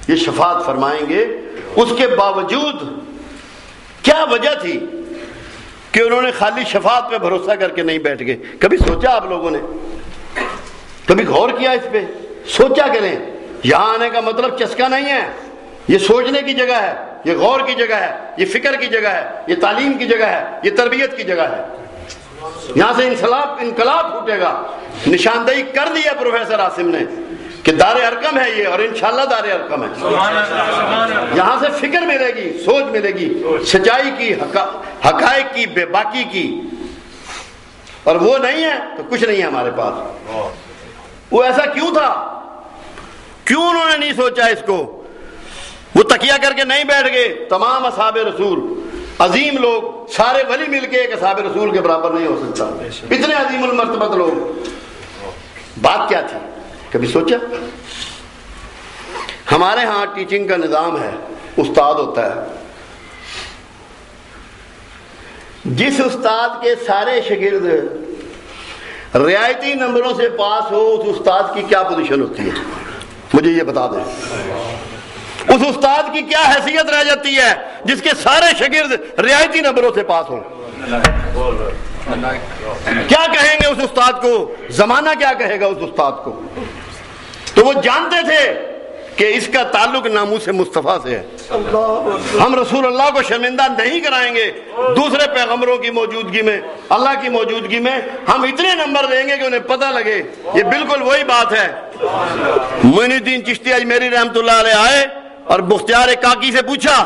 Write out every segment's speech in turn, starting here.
یہ شفاعت فرمائیں گے. اس کے باوجود کیا وجہ تھی کہ انہوں نے خالی شفاعت پہ بھروسہ کر کے نہیں بیٹھ گئے؟ کبھی سوچا آپ لوگوں نے؟ کبھی غور کیا اس پہ؟ سوچا کریں. یہاں آنے کا مطلب چسکا نہیں ہے، یہ سوچنے کی جگہ ہے، یہ غور کی جگہ ہے، یہ فکر کی جگہ ہے، یہ تعلیم کی جگہ ہے، یہ تربیت کی جگہ ہے. یہاں سے انقلاب پھوٹے گا. نشاندہی کر دیا پروفیسر عاصم نے کہ دار ارقم ہے یہ، اور انشاءاللہ دار ارقم ہے. یہاں سے فکر ملے گی، سوچ ملے گی، سچائی کی، حقائق کی، بے باکی کی. اور وہ نہیں ہے تو کچھ نہیں ہے ہمارے پاس. وہ ایسا کیوں تھا؟ کیوں انہوں نے نہیں سوچا اس کو؟ وہ تکیہ کر کے نہیں بیٹھ گئے. تمام اصحاب رسول عظیم لوگ، سارے ولی مل کے ایک اصحاب رسول کے برابر نہیں ہو سکتا. اتنے عظیم المرتبت لوگ. بات کیا تھی؟ کبھی سوچا؟ ہمارے ہاں ٹیچنگ کا نظام ہے، استاد ہوتا ہے. جس استاد کے سارے شاگرد رعایتی نمبروں سے پاس ہو، اس استاد کی کیا پوزیشن ہوتی ہے؟ مجھے یہ بتا دیں. اس استاد کی کیا حیثیت رہ جاتی ہے جس کے سارے شاگرد رعایتی نمبروں سے پاس ہوں؟ کیا کہیں گے اس استاد کو؟ زمانہ کیا کہے گا اس استاد کو؟ تو وہ جانتے تھے کہ اس کا تعلق ناموس مصطفیٰ سے ہے. ہم رسول اللہ کو شرمندہ نہیں کرائیں گے. دوسرے پیغمبروں کی موجودگی میں، اللہ کی موجودگی میں ہم اتنے نمبر دیں گے کہ انہیں پتہ لگے. یہ بالکل وہی بات ہے. معین الدین چشتی اجمیری رحمۃ اللہ علیہ آئے اور بختیار کاکی سے پوچھا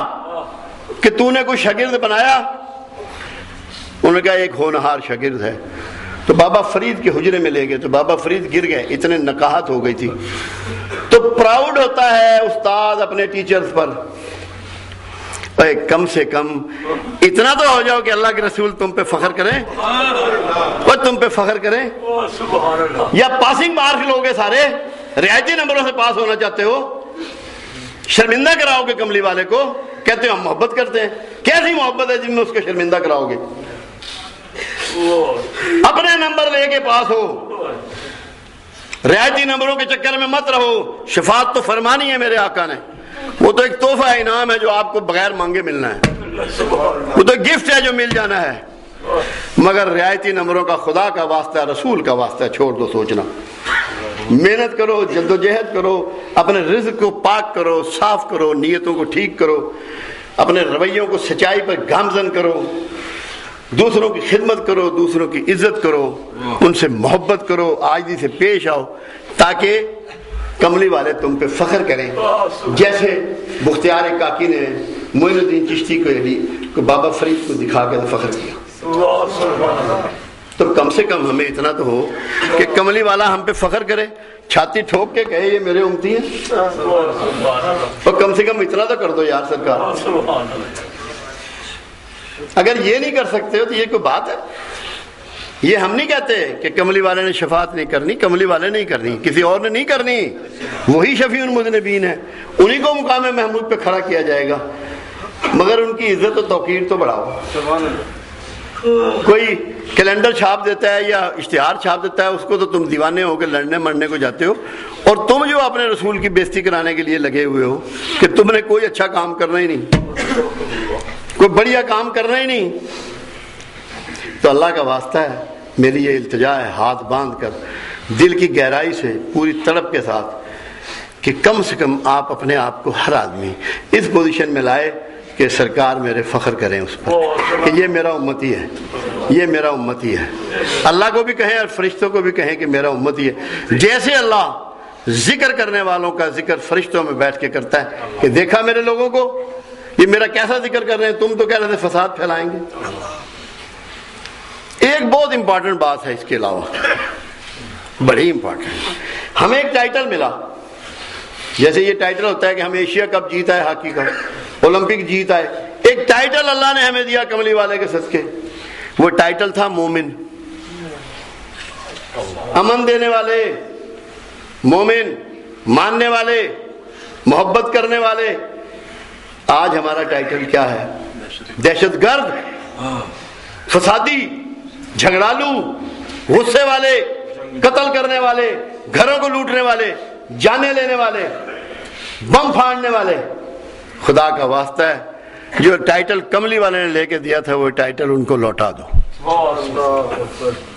کہ تو نے کوئی شاگرد بنایا؟ انہوں نے کہا ایک ہونہار شاگرد ہے. تو بابا فرید کے حجرے میں لے گئے تو بابا فرید گر گئے، اتنے نقاہت ہو گئی تھی. تو پراؤڈ ہوتا ہے استاد اپنے ٹیچرز پر. کم سے کم اتنا تو ہو جاؤ کہ اللہ کے رسول تم پہ فخر کریں، اور تم پہ فخر کریں. یا پاسنگ مارک لوگے سارے، رعایتی نمبروں سے پاس ہونا چاہتے ہو، شرمندہ کراؤ گے کملی والے کو. کہتے ہو ہم محبت کرتے ہیں. کیسی محبت ہے جن میں اس کو شرمندہ کراؤ گے؟ اپنے نمبر لے کے پاس ہو، رعایتی نمبروں کے چکر میں مت رہو. شفاعت تو فرمانی ہے میرے آقا نے. وہ تو ایک تحفہ انعام ہے جو آپ کو بغیر مانگے ملنا ہے. وہ تو گفٹ ہے جو مل جانا ہے. مگر رعایتی نمبروں کا خدا کا واسطہ، رسول کا واسطہ چھوڑ دو سوچنا. محنت کرو، جد و جہد کرو، اپنے رزق کو پاک کرو، صاف کرو، نیتوں کو ٹھیک کرو، اپنے رویوں کو سچائی پر گامزن کرو، دوسروں کی خدمت کرو، دوسروں کی عزت کرو، ان سے محبت کرو، عاجزی سے پیش آؤ، تاکہ کملی والے تم پہ فخر کریں. جیسے بختیار کاکی نے معین الدین چشتی کو بابا فرید کو دکھا کے فخر کیا. تو کم سے کم ہمیں اتنا تو ہو کہ کملی والا ہم پہ فخر کرے، چھاتی ٹھوک کے کہے یہ میرے امتی ہیں. اور کم سے کم اتنا تو کر دو یار سرکار. اگر یہ نہیں کر سکتے ہو تو یہ کوئی بات ہے؟ یہ ہم نہیں کہتے کہ کملی والے نے شفاعت نہیں کرنی، کملی والے نہیں کرنی، کسی اور نے نہیں کرنی. وہی شفیع المذنبین ہے، انہی کو مقام محمود پہ کھڑا کیا جائے گا. مگر ان کی عزت و توقیر تو بڑھاؤ. کوئی کیلنڈر چھاپ دیتا ہے یا اشتہار چھاپ دیتا ہے، اس کو تو تم دیوانے ہو کے لڑنے مرنے کو جاتے ہو. اور تم جو اپنے رسول کی بےزتی کرانے کے لیے لگے ہوئے ہو کہ تم نے کوئی اچھا کام کرنا ہی نہیں، کوئی بڑھیا کام کرنا ہی نہیں. تو اللہ کا واسطہ ہے، میری یہ التجا ہے ہاتھ باندھ کر دل کی گہرائی سے پوری تڑپ کے ساتھ کہ کم سے کم آپ اپنے آپ کو ہر آدمی اس پوزیشن میں لائے کہ سرکار میرے فخر کریں اس پر کہ یہ میرا امتی ہے، یہ میرا امتی ہے. اللہ کو بھی کہیں اور فرشتوں کو بھی کہیں کہ میرا امتی ہے. جیسے اللہ ذکر کرنے والوں کا ذکر فرشتوں میں بیٹھ کے کرتا ہے کہ دیکھا میرے لوگوں کو یہ میرا کیسا ذکر کر رہے ہیں، تم تو کہہ رہے تھے فساد پھیلائیں گے. ایک بہت امپورٹنٹ بات ہے اس کے علاوہ، بڑی امپورٹنٹ. ہمیں ایک ٹائٹل ملا، جیسے یہ ٹائٹل ہوتا ہے کہ ہم ایشیا کپ جیتا ہے ہاکی کا، اولمپک جیتا ہے. ایک ٹائٹل اللہ نے ہمیں دیا کملی والے کے صدقے. وہ ٹائٹل تھا مومن، امن دینے والے، مومن، ماننے والے، محبت کرنے والے. آج ہمارا ٹائٹل کیا ہے؟ دہشت گرد، فسادی، جھگڑالو، غصے والے، قتل کرنے والے، گھروں کو لوٹنے والے، جانیں لینے والے. بم پھاڑنے والے، خدا کا واسطہ ہے جو ٹائٹل کملی والے نے لے کے دیا تھا وہ ٹائٹل ان کو لوٹا دو،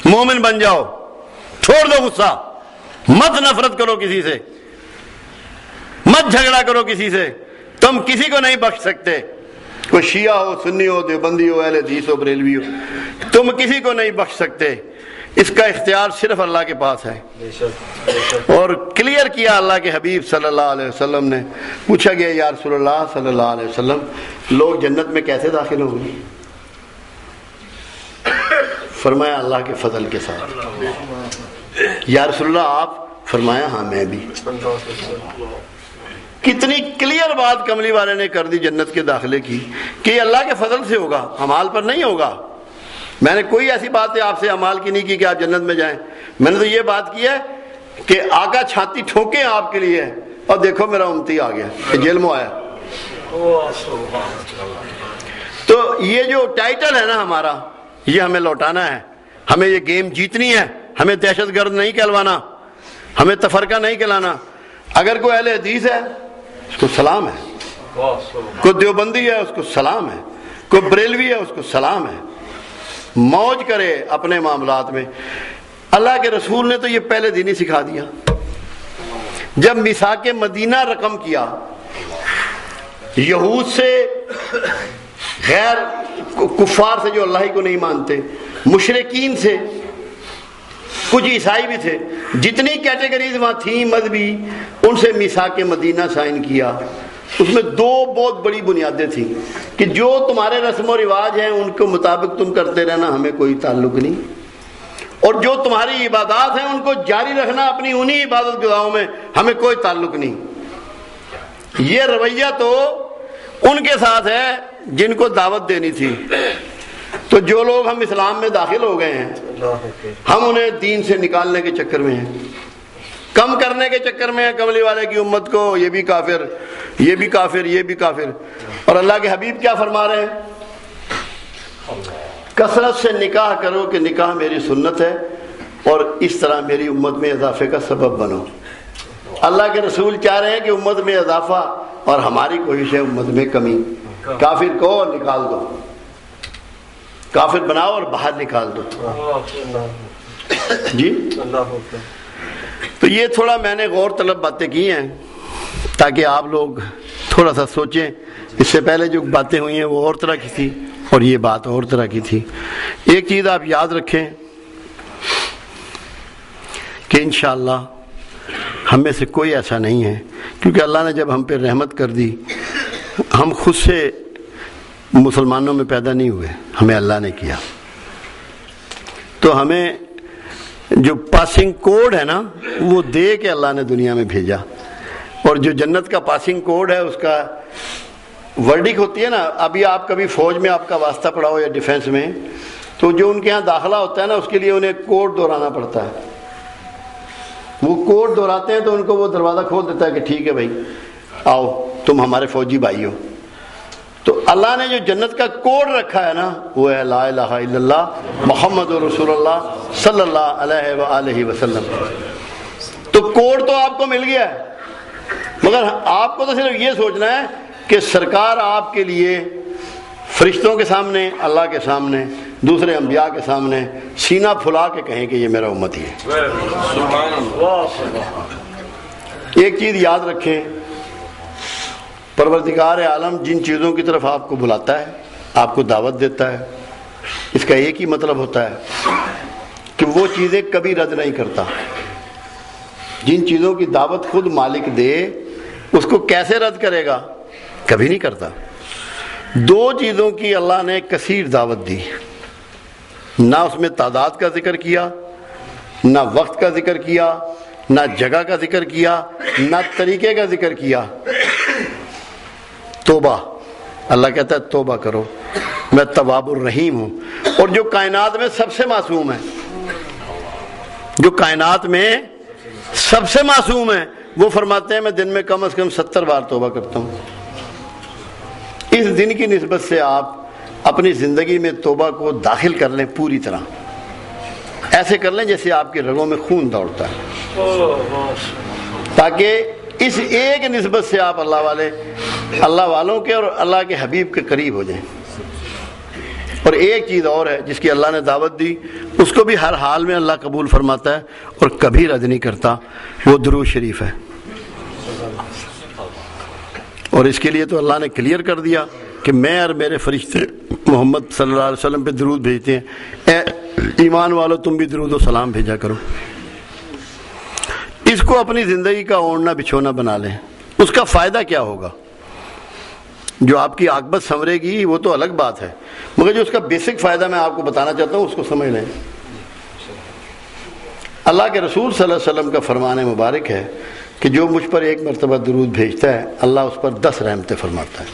مومن بن جاؤ، چھوڑ دو غصہ، مت نفرت کرو کسی سے، مت جھگڑا کرو کسی سے، تم کسی کو نہیں بخش سکتے، کوئی شیعہ ہو، سنی ہو، دیوبندی ہو، اہل حدیث ہو، بریلوی ہو، تم کسی کو نہیں بخش سکتے، اس کا اختیار صرف اللہ کے پاس ہے۔ اور کلیئر کیا اللہ کے حبیب صلی اللہ علیہ وسلم نے، پوچھا گیا یا رسول اللہ صلی اللہ علیہ وسلم لوگ جنت میں کیسے داخل ہوں گے؟ فرمایا اللہ کے فضل کے ساتھ۔ یا رسول اللہ آپ؟ فرمایا ہاں میں بھی۔ کتنی کلیئر بات کملی والے نے کر دی جنت کے داخلے کی کہ یہ اللہ کے فضل سے ہوگا، اعمال پر نہیں ہوگا۔ میں نے کوئی ایسی بات آپ سے اعمال کی نہیں کی کہ آپ جنت میں جائیں، میں نے تو یہ بات کی ہے کہ آقا چھاتی ٹھوکیں آپ کے لیے اور دیکھو میرا امتی آ گیا کہ جیل میں آیا۔ تو یہ جو ٹائٹل ہے نا ہمارا، یہ ہمیں لوٹانا ہے، ہمیں یہ گیم جیتنی ہے، ہمیں دہشت گرد نہیں کہلوانا، ہمیں تفرقہ نہیں کہلانا۔ اگر کوئی اہل حدیث ہے اس کو سلام ہے، کوئی دیوبندی ہے اس کو سلام ہے، کوئی بریلوی ہے اس کو سلام ہے، موج کرے اپنے معاملات میں۔ اللہ کے رسول نے تو یہ پہلے دن ہی سکھا دیا، جب میثاق مدینہ رقم کیا، یہود سے، غیر کفار سے جو اللہ ہی کو نہیں مانتے، مشرکین سے، کچھ عیسائی بھی تھے، جتنی کیٹیگریز وہاں تھیں مذہبی، ان سے میثاق مدینہ سائن کیا۔ اس میں دو بہت بڑی بنیادیں تھیں کہ جو تمہارے رسم و رواج ہیں ان کے مطابق تم کرتے رہنا، ہمیں کوئی تعلق نہیں، اور جو تمہاری عبادات ہیں ان کو جاری رکھنا اپنی انہی عبادت گاہوں میں، ہمیں کوئی تعلق نہیں۔ یہ رویہ تو ان کے ساتھ ہے جن کو دعوت دینی تھی۔ تو جو لوگ ہم اسلام میں داخل ہو گئے ہیں، ہم انہیں دین سے نکالنے کے چکر میں ہیں، کم کرنے کے چکر میں ہیں کملی والے کی امت کو، یہ بھی کافر، یہ بھی کافر، یہ بھی کافر۔ اور اللہ کے حبیب کیا فرما رہے ہیں؟ کثرت سے نکاح کرو کہ نکاح میری سنت ہے، اور اس طرح میری امت میں اضافے کا سبب بنو۔ اللہ کے رسول چاہ رہے ہیں کہ امت میں اضافہ، اور ہماری کوشش ہے امت میں کمی۔ کافر کو نکال دو، کافر بناؤ اور باہر نکال دو۔ جی تو یہ تھوڑا میں نے غور طلب باتیں کی ہیں تاکہ آپ لوگ تھوڑا سا سوچیں۔ اس سے پہلے جو باتیں ہوئی ہیں وہ اور طرح کی تھی اور یہ بات اور طرح کی تھی۔ ایک چیز آپ یاد رکھیں کہ انشاءاللہ ہم میں سے کوئی ایسا نہیں ہے، کیونکہ اللہ نے جب ہم پہ رحمت کر دی، ہم خود سے مسلمانوں میں پیدا نہیں ہوئے، ہمیں اللہ نے کیا۔ تو ہمیں جو پاسنگ کوڈ ہے نا وہ دے کے اللہ نے دنیا میں بھیجا، اور جو جنت کا پاسنگ کوڈ ہے اس کا ورڈک ہوتی ہے نا۔ ابھی آپ کبھی فوج میں آپ کا واسطہ پڑا ہو یا ڈیفنس میں، تو جو ان کے ہاں داخلہ ہوتا ہے نا اس کے لیے انہیں کوڈ دہرانا پڑتا ہے۔ وہ کوڈ دہراتے ہیں تو ان کو وہ دروازہ کھول دیتا ہے کہ ٹھیک ہے بھائی آؤ تم ہمارے فوجی بھائی ہو۔ تو اللہ نے جو جنت کا کوڈ رکھا ہے نا وہ ہے لا الہ الا اللہ محمد رسول اللہ صلی اللہ علیہ وآلہ وسلم۔ تو کوڈ تو آپ کو مل گیا ہے، مگر آپ کو تو صرف یہ سوچنا ہے کہ سرکار آپ کے لیے فرشتوں کے سامنے، اللہ کے سامنے، دوسرے انبیاء کے سامنے سینہ پھلا کے کہیں کہ یہ میرا امتی ہے۔ ایک چیز یاد رکھیں، پروردگار عالم جن چیزوں کی طرف آپ کو بلاتا ہے، آپ کو دعوت دیتا ہے، اس کا ایک ہی مطلب ہوتا ہے کہ وہ چیزیں کبھی رد نہیں کرتا۔ جن چیزوں کی دعوت خود مالک دے اس کو کیسے رد کرے گا؟ کبھی نہیں کرتا۔ دو چیزوں کی اللہ نے کثیر دعوت دی، نہ اس میں تعداد کا ذکر کیا، نہ وقت کا ذکر کیا، نہ جگہ کا ذکر کیا، نہ طریقے کا ذکر کیا۔ توبہ، اللہ کہتا ہے توبہ کرو، میں تواب الرحیم ہوں۔ اور جو کائنات میں سب سے معصوم ہے، جو کائنات میں سب سے معصوم ہے، وہ فرماتے ہیں میں دن میں کم از کم 70 بار توبہ کرتا ہوں۔ اس دن کی نسبت سے آپ اپنی زندگی میں توبہ کو داخل کر لیں پوری طرح، ایسے کر لیں جیسے آپ کے رگوں میں خون دوڑتا ہے، تاکہ اس ایک نسبت سے آپ اللہ والوں کے اور اللہ کے حبیب کے قریب ہو جائیں۔ اور ایک چیز اور ہے جس کی اللہ نے دعوت دی، اس کو بھی ہر حال میں اللہ قبول فرماتا ہے اور کبھی رد نہیں کرتا، وہ درود شریف ہے۔ اور اس کے لیے تو اللہ نے کلیئر کر دیا کہ میں اور میرے فرشتے محمد صلی اللہ علیہ وسلم پہ درود بھیجتے ہیں، اے ایمان والو تم بھی درود و سلام بھیجا کرو۔ اس کو اپنی زندگی کا اوڑھنا بچھونا بنا لیں۔ اس کا فائدہ کیا ہوگا؟ جو آپ کی عاقبت سنورے گی وہ تو الگ بات ہے، مگر جو اس کا بیسک فائدہ میں آپ کو بتانا چاہتا ہوں اس کو سمجھ لیں۔ اللہ کے رسول صلی اللہ علیہ وسلم کا فرمان مبارک ہے کہ جو مجھ پر ایک مرتبہ درود بھیجتا ہے اللہ اس پر 10 رحمتیں فرماتا ہے۔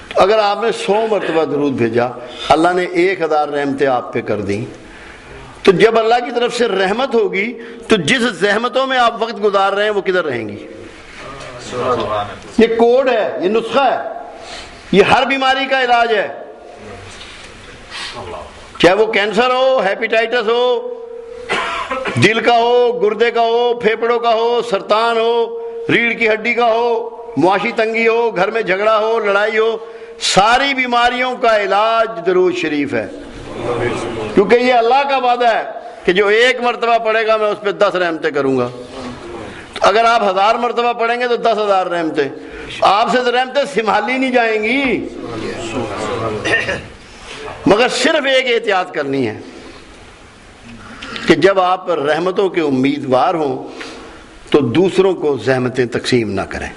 تو اگر آپ نے 100 مرتبہ درود بھیجا، اللہ نے 1000 رحمتیں آپ پہ کر دیں۔ تو جب اللہ کی طرف سے رحمت ہوگی تو جس زحمتوں میں آپ وقت گزار رہے ہیں وہ کدھر رہیں گی؟ یہ کوڈ ہے، یہ نسخہ ہے، یہ ہر بیماری کا علاج ہے، چاہے وہ کینسر ہو، ہیپیٹائٹس ہو، دل کا ہو، گردے کا ہو، پھیپڑوں کا ہو، سرطان ہو، ریڑھ کی ہڈی کا ہو، معاشی تنگی ہو، گھر میں جھگڑا ہو، لڑائی ہو، ساری بیماریوں کا علاج درود شریف ہے۔ کیونکہ یہ اللہ کا وعدہ ہے کہ جو ایک مرتبہ پڑھے گا میں اس پہ 10 رحمتیں کروں گا۔ اگر آپ 1000 مرتبہ پڑھیں گے تو 10,000 رحمتیں، آپ سے تو رحمتیں سنبھالی نہیں جائیں گی۔ مگر صرف ایک احتیاط کرنی ہے کہ جب آپ رحمتوں کے امیدوار ہوں تو دوسروں کو زحمتیں تقسیم نہ کریں۔